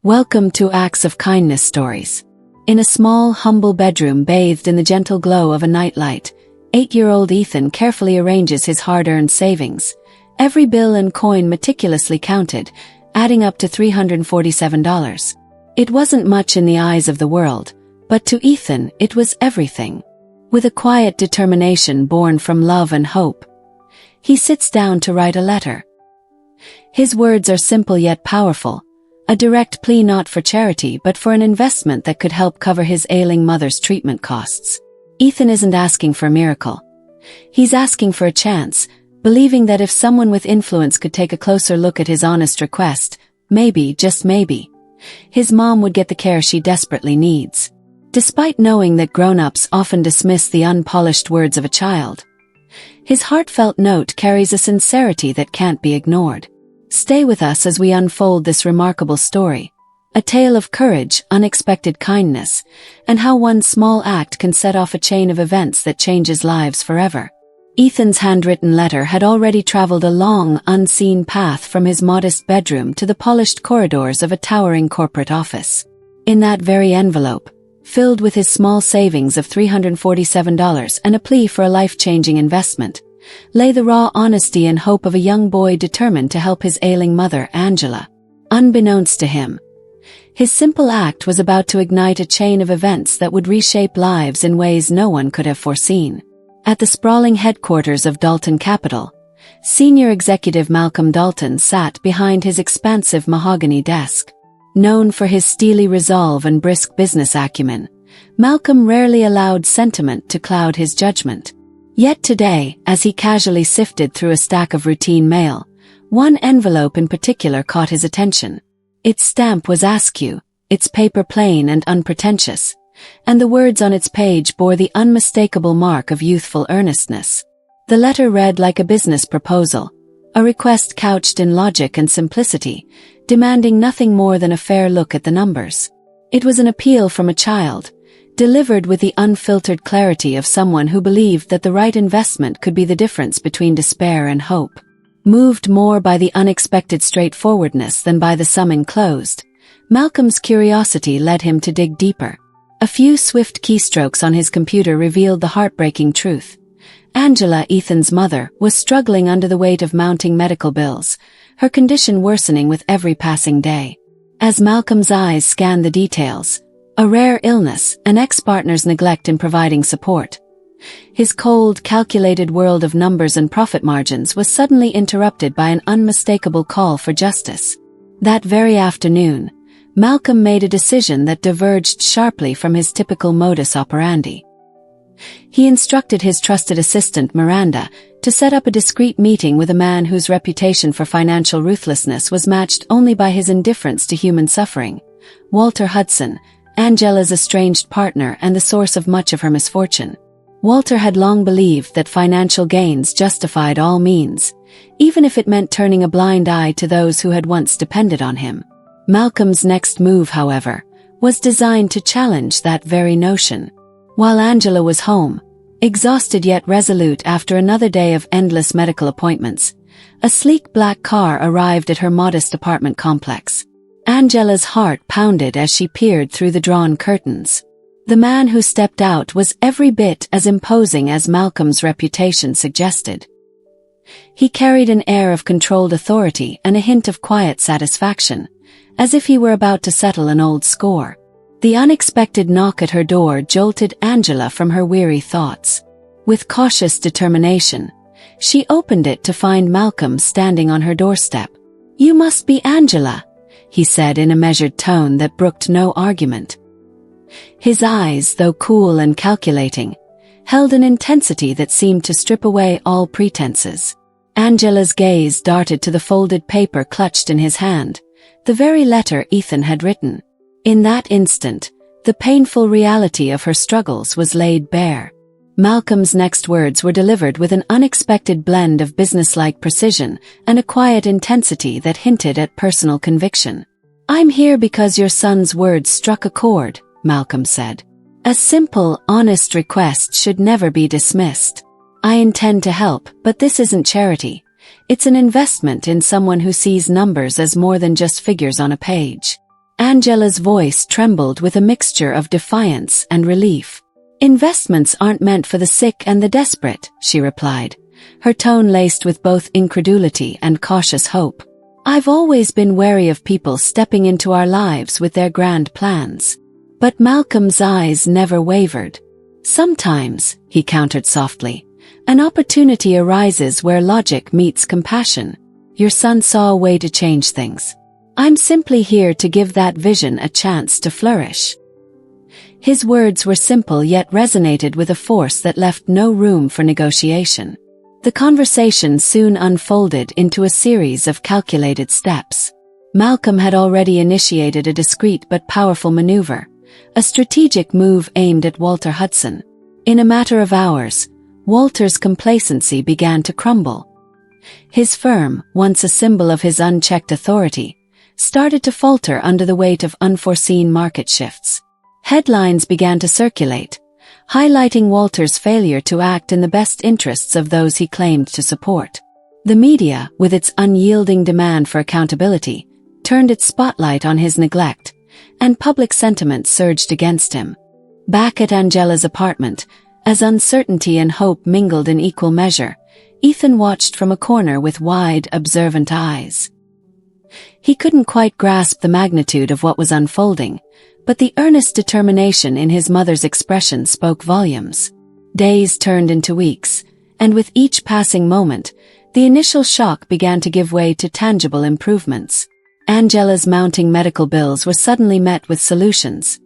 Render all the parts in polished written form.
Welcome to Acts of Kindness Stories. In a small, humble bedroom bathed in the gentle glow of a nightlight, 8-year-old Ethan carefully arranges his hard-earned savings, every bill and coin meticulously counted, adding up to $347. It wasn't much in the eyes of the world, but to Ethan it was everything. With a quiet determination born from love and hope, he sits down to write a letter. His words are simple yet powerful, a direct plea not for charity but for an investment that could help cover his ailing mother's treatment costs. Ethan isn't asking for a miracle. He's asking for a chance, believing that if someone with influence could take a closer look at his honest request, maybe, just maybe, his mom would get the care she desperately needs. Despite knowing that grown-ups often dismiss the unpolished words of a child, his heartfelt note carries a sincerity that can't be ignored. Stay with us as we unfold this remarkable story, a tale of courage, unexpected kindness, and how one small act can set off a chain of events that changes lives forever. Ethan's handwritten letter had already traveled a long, unseen path from his modest bedroom to the polished corridors of a towering corporate office. In that very envelope, filled with his small savings of $347 and a plea for a life-changing investment, lay the raw honesty and hope of a young boy determined to help his ailing mother, Angela. Unbeknownst to him, his simple act was about to ignite a chain of events that would reshape lives in ways no one could have foreseen. At the sprawling headquarters of Dalton Capital, senior executive Malcolm Dalton sat behind his expansive mahogany desk. Known for his steely resolve and brisk business acumen, Malcolm rarely allowed sentiment to cloud his judgment. Yet today, as he casually sifted through a stack of routine mail, one envelope in particular caught his attention. Its stamp was askew, its paper plain and unpretentious, and the words on its page bore the unmistakable mark of youthful earnestness. The letter read like a business proposal, a request couched in logic and simplicity, demanding nothing more than a fair look at the numbers. It was an appeal from a child, delivered with the unfiltered clarity of someone who believed that the right investment could be the difference between despair and hope. Moved more by the unexpected straightforwardness than by the sum enclosed, Malcolm's curiosity led him to dig deeper. A few swift keystrokes on his computer revealed the heartbreaking truth. Angela, Ethan's mother, was struggling under the weight of mounting medical bills, her condition worsening with every passing day. As Malcolm's eyes scanned the details, a rare illness, an ex-partner's neglect in providing support, his cold, calculated world of numbers and profit margins was suddenly interrupted by an unmistakable call for justice. That very afternoon, Malcolm made a decision that diverged sharply from his typical modus operandi. He instructed his trusted assistant, Miranda, to set up a discreet meeting with a man whose reputation for financial ruthlessness was matched only by his indifference to human suffering, Walter Hudson, Angela's estranged partner and the source of much of her misfortune. Walter had long believed that financial gains justified all means, even if it meant turning a blind eye to those who had once depended on him. Malcolm's next move, however, was designed to challenge that very notion. While Angela was home, exhausted yet resolute after another day of endless medical appointments, a sleek black car arrived at her modest apartment complex. Angela's heart pounded as she peered through the drawn curtains. The man who stepped out was every bit as imposing as Malcolm's reputation suggested. He carried an air of controlled authority and a hint of quiet satisfaction, as if he were about to settle an old score. The unexpected knock at her door jolted Angela from her weary thoughts. With cautious determination, she opened it to find Malcolm standing on her doorstep. "You must be Angela," he said in a measured tone that brooked no argument. His eyes, though cool and calculating, held an intensity that seemed to strip away all pretenses. Angela's gaze darted to the folded paper clutched in his hand, the very letter Ethan had written. In that instant, the painful reality of her struggles was laid bare. Malcolm's next words were delivered with an unexpected blend of businesslike precision and a quiet intensity that hinted at personal conviction. "I'm here because your son's words struck a chord," Malcolm said. "A simple, honest request should never be dismissed. I intend to help, but this isn't charity. It's an investment in someone who sees numbers as more than just figures on a page." Angela's voice trembled with a mixture of defiance and relief. "Investments aren't meant for the sick and the desperate," she replied, her tone laced with both incredulity and cautious hope. "I've always been wary of people stepping into our lives with their grand plans." But Malcolm's eyes never wavered. "Sometimes," he countered softly, "an opportunity arises where logic meets compassion. Your son saw a way to change things. I'm simply here to give that vision a chance to flourish." His words were simple yet resonated with a force that left no room for negotiation. The conversation soon unfolded into a series of calculated steps. Malcolm had already initiated a discreet but powerful maneuver, a strategic move aimed at Walter Hudson. In a matter of hours, Walter's complacency began to crumble. His firm, once a symbol of his unchecked authority, started to falter under the weight of unforeseen market shifts. Headlines began to circulate, highlighting Walter's failure to act in the best interests of those he claimed to support. The media, with its unyielding demand for accountability, turned its spotlight on his neglect, and public sentiment surged against him. Back at Angela's apartment, as uncertainty and hope mingled in equal measure, Ethan watched from a corner with wide, observant eyes. He couldn't quite grasp the magnitude of what was unfolding, but the earnest determination in his mother's expression spoke volumes. Days turned into weeks, and with each passing moment, the initial shock began to give way to tangible improvements. Angela's mounting medical bills were suddenly met with solutions,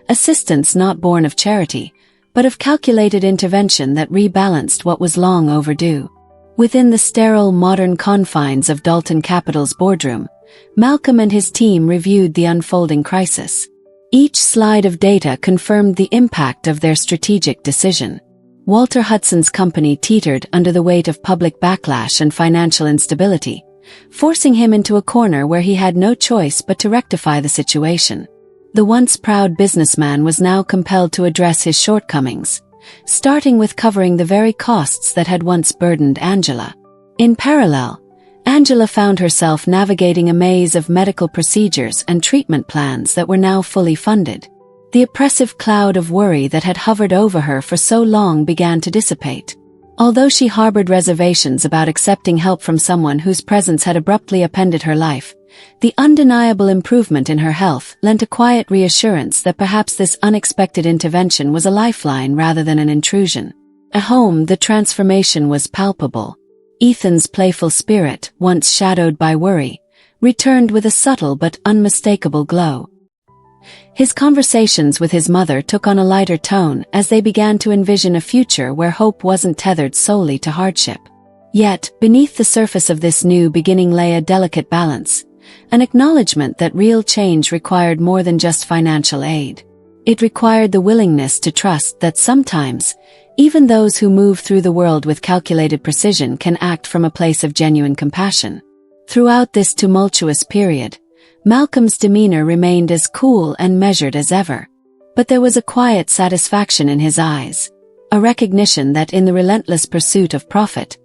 assistance not born of charity, but of calculated intervention that rebalanced what was long overdue. Within the sterile modern confines of Dalton Capital's boardroom, Malcolm and his team reviewed the unfolding crisis. Each slide of data confirmed the impact of their strategic decision. Walter Hudson's company teetered under the weight of public backlash and financial instability, forcing him into a corner where he had no choice but to rectify the situation. The once proud businessman was now compelled to address his shortcomings, starting with covering the very costs that had once burdened Angela. In parallel, Angela found herself navigating a maze of medical procedures and treatment plans that were now fully funded. The oppressive cloud of worry that had hovered over her for so long began to dissipate. Although she harbored reservations about accepting help from someone whose presence had abruptly upended her life, the undeniable improvement in her health lent a quiet reassurance that perhaps this unexpected intervention was a lifeline rather than an intrusion. At home, the transformation was palpable. Ethan's playful spirit, once shadowed by worry, returned with a subtle but unmistakable glow. His conversations with his mother took on a lighter tone as they began to envision a future where hope wasn't tethered solely to hardship. Yet, beneath the surface of this new beginning lay a delicate balance, an acknowledgement that real change required more than just financial aid. It required the willingness to trust that sometimes, even those who move through the world with calculated precision can act from a place of genuine compassion. Throughout this tumultuous period, Malcolm's demeanor remained as cool and measured as ever. But there was a quiet satisfaction in his eyes, a recognition that in the relentless pursuit of profit,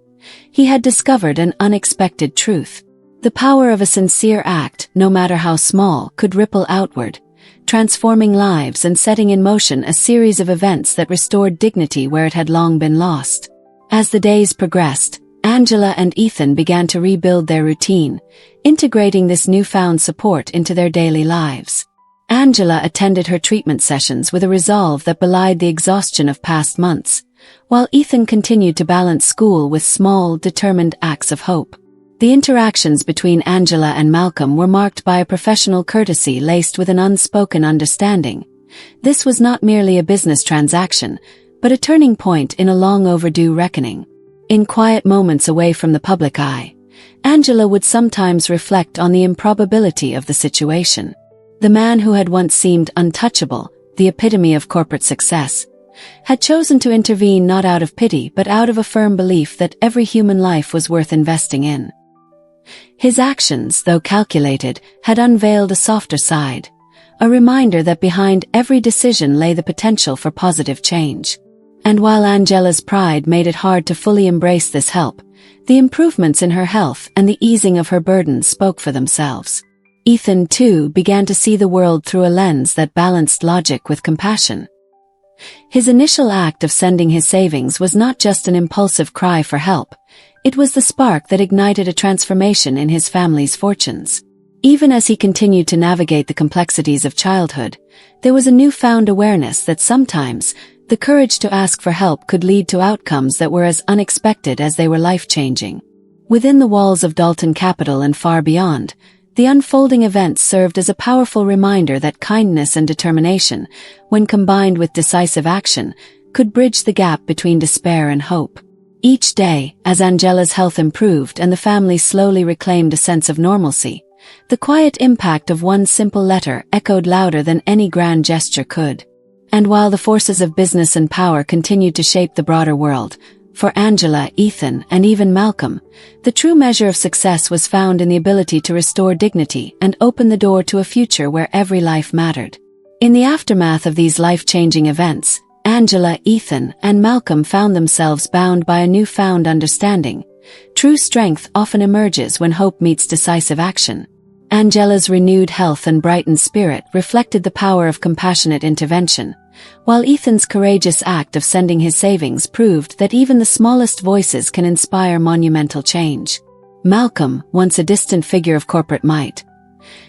he had discovered an unexpected truth. The power of a sincere act, no matter how small, could ripple outward, transforming lives and setting in motion a series of events that restored dignity where it had long been lost. As the days progressed, Angela and Ethan began to rebuild their routine, integrating this newfound support into their daily lives. Angela attended her treatment sessions with a resolve that belied the exhaustion of past months, while Ethan continued to balance school with small, determined acts of hope. The interactions between Angela and Malcolm were marked by a professional courtesy laced with an unspoken understanding. This was not merely a business transaction, but a turning point in a long-overdue reckoning. In quiet moments away from the public eye, Angela would sometimes reflect on the improbability of the situation. The man who had once seemed untouchable, the epitome of corporate success, had chosen to intervene not out of pity but out of a firm belief that every human life was worth investing in. His actions, though calculated, had unveiled a softer side, a reminder that behind every decision lay the potential for positive change. And while Angela's pride made it hard to fully embrace this help, the improvements in her health and the easing of her burdens spoke for themselves. Ethan, too, began to see the world through a lens that balanced logic with compassion. His initial act of sending his savings was not just an impulsive cry for help. It was the spark that ignited a transformation in his family's fortunes. Even as he continued to navigate the complexities of childhood, there was a newfound awareness that sometimes the courage to ask for help could lead to outcomes that were as unexpected as they were life-changing. Within the walls of Dalton Capital and far beyond, the unfolding events served as a powerful reminder that kindness and determination, when combined with decisive action, could bridge the gap between despair and hope. Each day, as Angela's health improved and the family slowly reclaimed a sense of normalcy, the quiet impact of one simple letter echoed louder than any grand gesture could. And while the forces of business and power continued to shape the broader world, for Angela, Ethan, and even Malcolm, the true measure of success was found in the ability to restore dignity and open the door to a future where every life mattered. In the aftermath of these life-changing events, Angela, Ethan, and Malcolm found themselves bound by a newfound understanding. True strength often emerges when hope meets decisive action. Angela's renewed health and brightened spirit reflected the power of compassionate intervention, while Ethan's courageous act of sending his savings proved that even the smallest voices can inspire monumental change. Malcolm, once a distant figure of corporate might,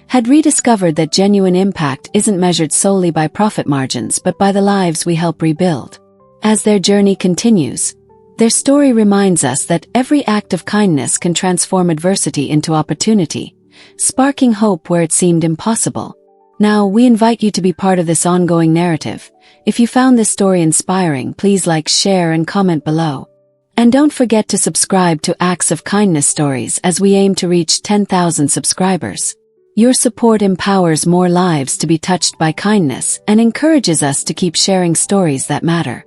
had rediscovered that genuine impact isn't measured solely by profit margins but by the lives we help rebuild. As their journey continues, their story reminds us that every act of kindness can transform adversity into opportunity, sparking hope where it seemed impossible. Now, we invite you to be part of this ongoing narrative. If you found this story inspiring, please like, share, and comment below. And don't forget to subscribe to Acts of Kindness Stories as we aim to reach 10,000 subscribers. Your support empowers more lives to be touched by kindness and encourages us to keep sharing stories that matter.